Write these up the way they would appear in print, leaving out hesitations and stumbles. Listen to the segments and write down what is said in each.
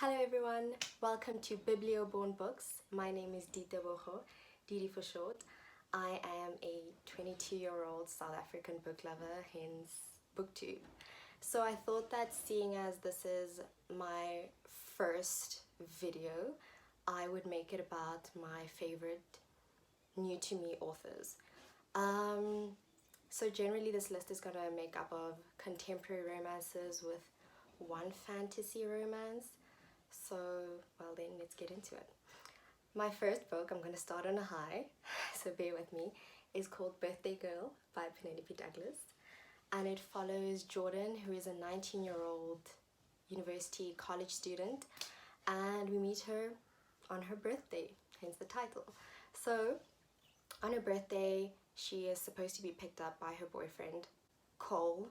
Hello everyone, welcome to Biblio Born books. My name is Didi, Didi for short. I am a 22-year-old South African book lover, hence Booktube. So I thought that seeing as this is my first video, I would make it about my favorite new to me authors. So generally this list is going to make up of contemporary romances with one fantasy romance. So, well then, let's get into it. My first book, I'm going to start on a high, so bear with me, is called Birthday Girl by Penelope Douglas. And it follows Jordan, who is a 19-year-old university college student. And we meet her on her birthday, hence the title. So, on her birthday, she is supposed to be picked up by her boyfriend, Cole.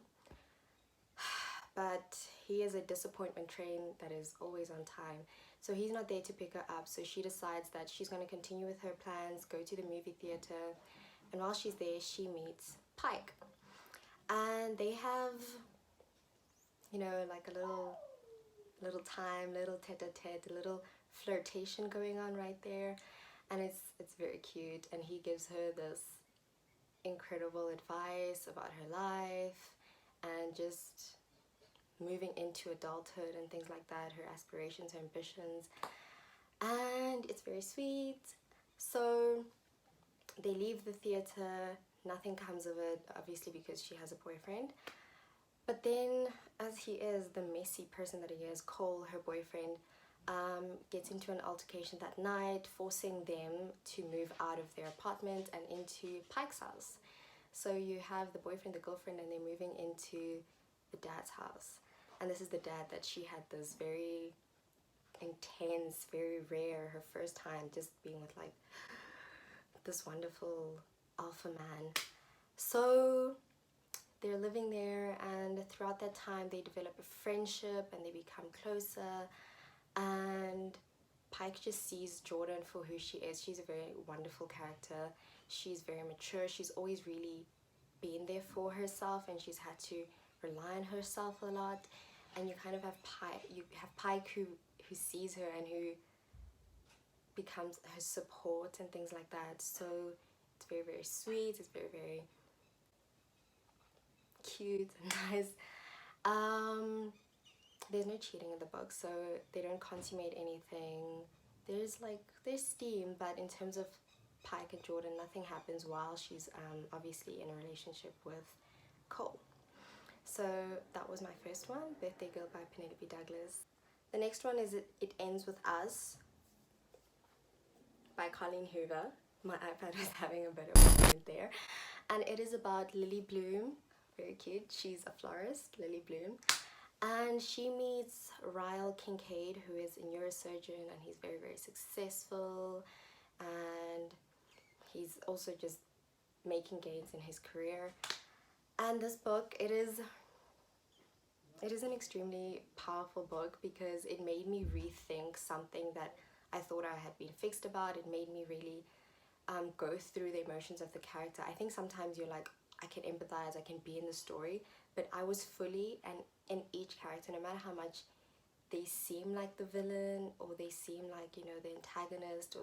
But he is a disappointment train that is always on time, so he's not there to pick her up. So she decides that she's going to continue with her plans, go to the movie theater, and while she's there she meets Pike, and they have, you know, like a little time, little tete-a-tete, a little flirtation going on right there, and it's very cute. And he gives her this incredible advice about her life and just moving into adulthood and things like that, her aspirations, her ambitions, and it's very sweet. So they leave the theater, nothing comes of it, obviously because she has a boyfriend. But then, as he is the messy person that he is, Cole, her boyfriend, gets into an altercation that night, forcing them to move out of their apartment and into Pike's house. So you have the boyfriend, the girlfriend, and they're moving into the dad's house. And this is the dad that she had this very intense, very rare, her first time just being with like this wonderful alpha man. So they're living there, and throughout that time they develop a friendship and they become closer, and Pike just sees Jordan for who she is. She's a very wonderful character. She's very mature. She's always really been there for herself, and she's had to rely on herself a lot. And you kind of have Pike who sees her and who becomes her support and things like that. So it's very, very sweet. It's very, very cute and nice. There's no cheating in the book, so they don't consummate anything. There's steam, but in terms of Pike and Jordan, nothing happens while she's obviously in a relationship with Cole. So that was my first one, Birthday Girl by Penelope Douglas. The next one is It Ends With Us by Colleen Hoover. My iPad was having a bit of a moment there. And it is about Lily Bloom, very cute. She's a florist, Lily Bloom. And she meets Ryle Kincaid, who is a neurosurgeon, and he's very, very successful. And he's also just making gains in his career. And this book, it is an extremely powerful book because it made me rethink something that I thought I had been fixed about. It made me really go through the emotions of the character. I think sometimes you're like, I can empathize, I can be in the story, but I was fully and in each character, no matter how much they seem like the villain or they seem like, you know, the antagonist,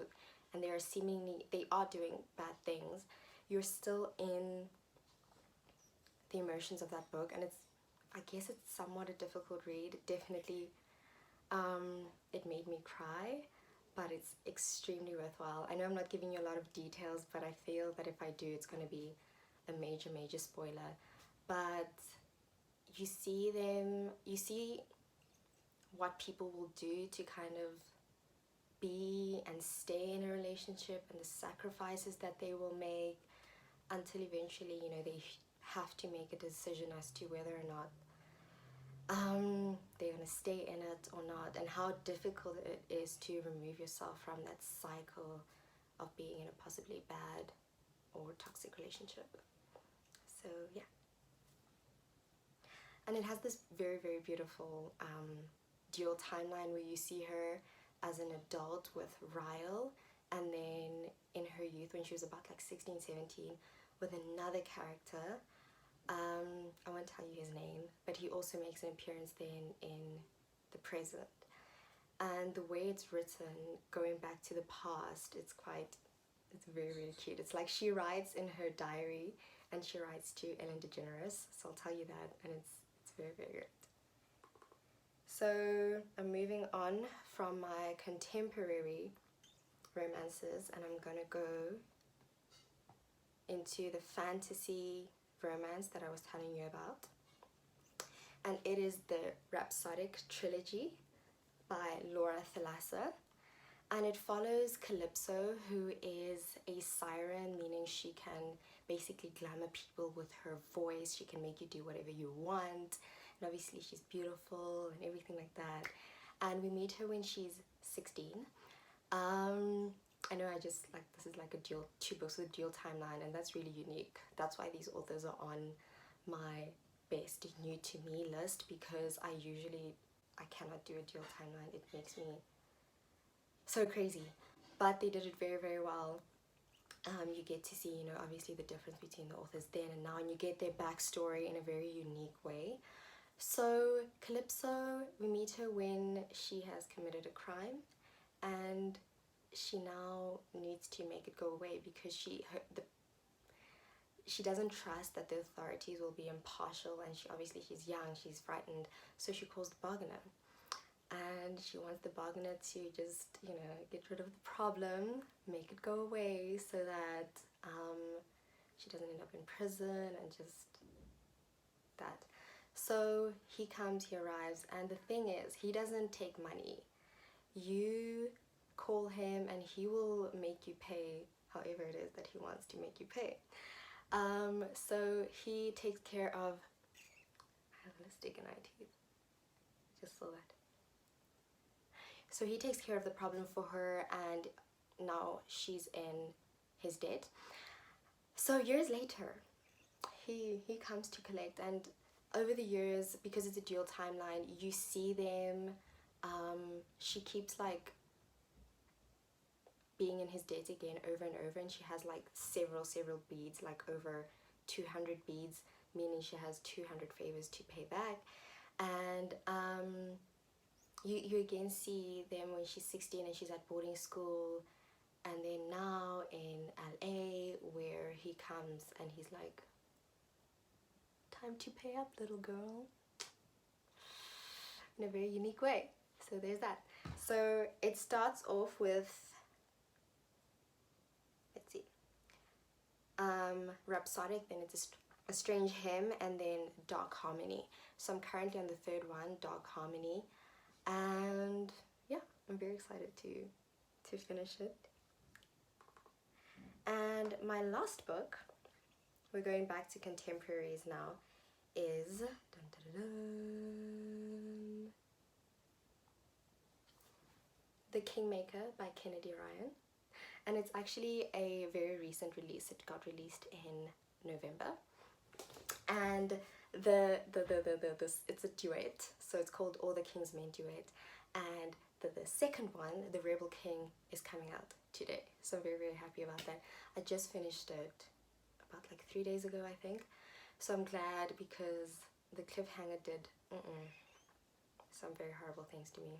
and they are doing bad things, you're still in the emotions of that book. And I guess it's somewhat a difficult read. Definitely it made me cry, but it's extremely worthwhile. I know I'm not giving you a lot of details, but I feel that if I do, it's going to be a major spoiler. But you see what people will do to kind of be and stay in a relationship, and the sacrifices that they will make until eventually, you know, they have to make a decision as to whether or not they're going to stay in it or not, and how difficult it is to remove yourself from that cycle of being in a possibly bad or toxic relationship. So yeah. And it has this very, very beautiful dual timeline where you see her as an adult with Ryle, and then in her youth when she was about like 16, 17 with another character. I won't tell you his name, but he also makes an appearance then in the present. and the way it's written, going back to the past, it's very, really cute. It's like she writes in her diary, and she writes to Ellen DeGeneres, so I'll tell you that, and it's very, very good. So I'm moving on from my contemporary romances, and I'm gonna go into the fantasy romance that I was telling you about, and it is the Rhapsodic Trilogy by Laura Thalassa. And it follows Calypso, who is a siren, meaning she can basically glamour people with her voice. She can make you do whatever you want. And obviously she's beautiful and everything like that. And we meet her when she's 16. I know this is like two books with a dual timeline, and that's really unique. That's why these authors are on my best new to me list, because I cannot do a dual timeline. It makes me so crazy, but they did it very, very well. You get to see, obviously the difference between the authors then and now, and you get their backstory in a very unique way. So Calypso, we meet her when she has committed a crime, and she now needs to make it go away because she doesn't trust that the authorities will be impartial, and she's young, she's frightened, so she calls the bargainer. And she wants the bargainer to just, get rid of the problem, make it go away, so that she doesn't end up in prison and just that. So he arrives, and the thing is, he doesn't take money. You call him and he will make you pay however it is that he wants to make you pay. So he takes care of, I have a mistake in eye teeth, just saw that. So he takes care of the problem for her, and now she's in his debt. So years later, he comes to collect, and over the years, because it's a dual timeline, you see them, she keeps like being in his debt again over and over, and she has like several beads, like over 200 beads, meaning she has 200 favors to pay back. And you again see them when she's 16 and she's at boarding school, and then now in LA, where he comes and he's like, time to pay up, little girl, in a very unique way. So there's that. So it starts off with, let's see, Rhapsodic, then it's a Strange Hymn, and then Dark Harmony. So I'm currently on the third one, Dark Harmony. And yeah, I'm very excited to finish it. And my last book, we're going back to contemporaries now, is The Kingmaker by Kennedy Ryan. And it's actually a very recent release. It got released in November. And it's a duet, so it's called All the King's Men Duet, and the second one, The Rebel King, is coming out today, so I'm very, very happy about that. I just finished it about like 3 days ago, I think, so I'm glad, because the cliffhanger did some very horrible things to me.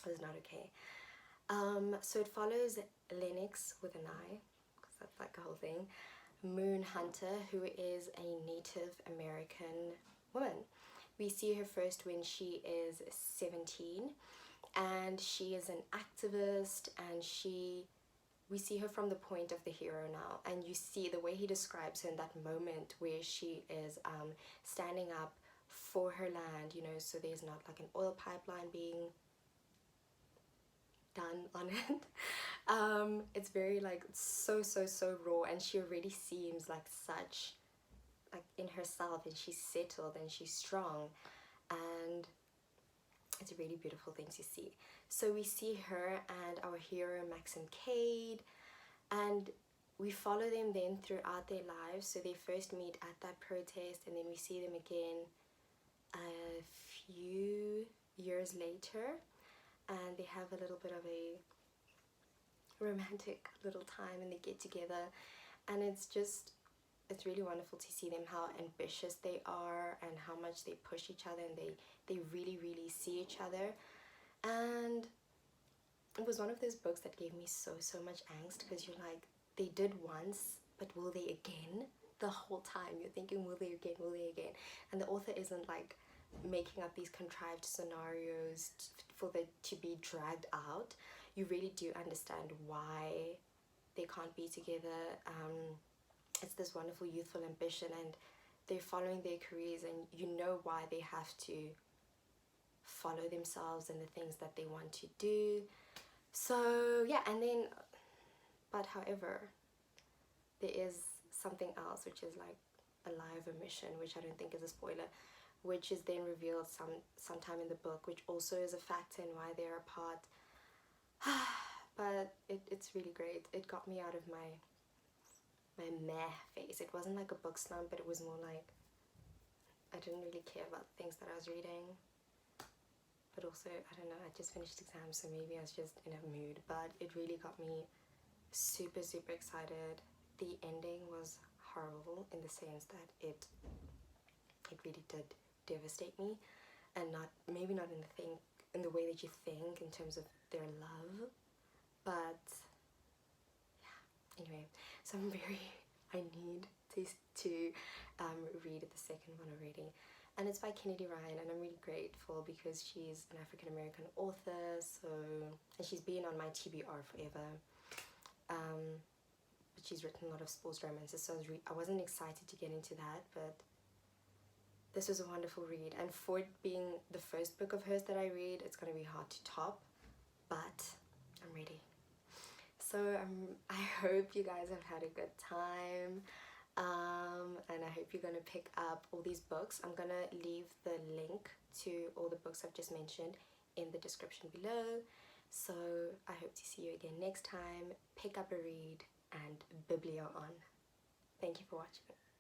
It was not okay. So it follows Lennox with an I, because that's like a whole thing, Moon Hunter, who is a Native American woman. We see her first when she is 17, and she is an activist, and we see her from the point of the hero now, and you see the way he describes her in that moment where she is standing up for her land, so there's not like an oil pipeline being done on it. It's very like so raw, and she already seems like such like in herself, and she's settled and she's strong, and it's a really beautiful thing to see. So we see her and our hero Maxim Cade, and we follow them then throughout their lives. So they first meet at that protest, and then we see them again a few years later, and they have a little bit of a romantic little time, and they get together, and it's really wonderful to see them, how ambitious they are and how much they push each other, and they really see each other. And it was one of those books that gave me so much angst, because you're like, they did once, but will they again? The whole time you're thinking, will they again, will they again? And the author isn't like making up these contrived scenarios for them to be dragged out. You really do understand why they can't be together. It's this wonderful youthful ambition, and they're following their careers, and you know why they have to follow themselves and the things that they want to do. So yeah, and then, but however, there is something else, which is like a lie of omission, which I don't think is a spoiler, which is then revealed sometime in the book, which also is a factor in why they're apart. But it's really great. It got me out of my meh phase. It wasn't like a book slump, but it was more like I didn't really care about the things that I was reading. But also, I don't know, I just finished exams, so maybe I was just in a mood. But it really got me super excited. The ending was horrible in the sense that it really did devastate me, and maybe not in the way that you think in terms of their love, but yeah. Anyway, so I need to read the second one already, and it's by Kennedy Ryan, and I'm really grateful because she's an African American author, and she's been on my TBR forever. But she's written a lot of sports romances, so I wasn't excited to get into that, but this was a wonderful read. And for it being the first book of hers that I read, it's going to be hard to top, but I'm ready. So I hope you guys have had a good time, and I hope you're going to pick up all these books. I'm going to leave the link to all the books I've just mentioned in the description below. So I hope to see you again next time. Pick up a read and Biblio on. Thank you for watching.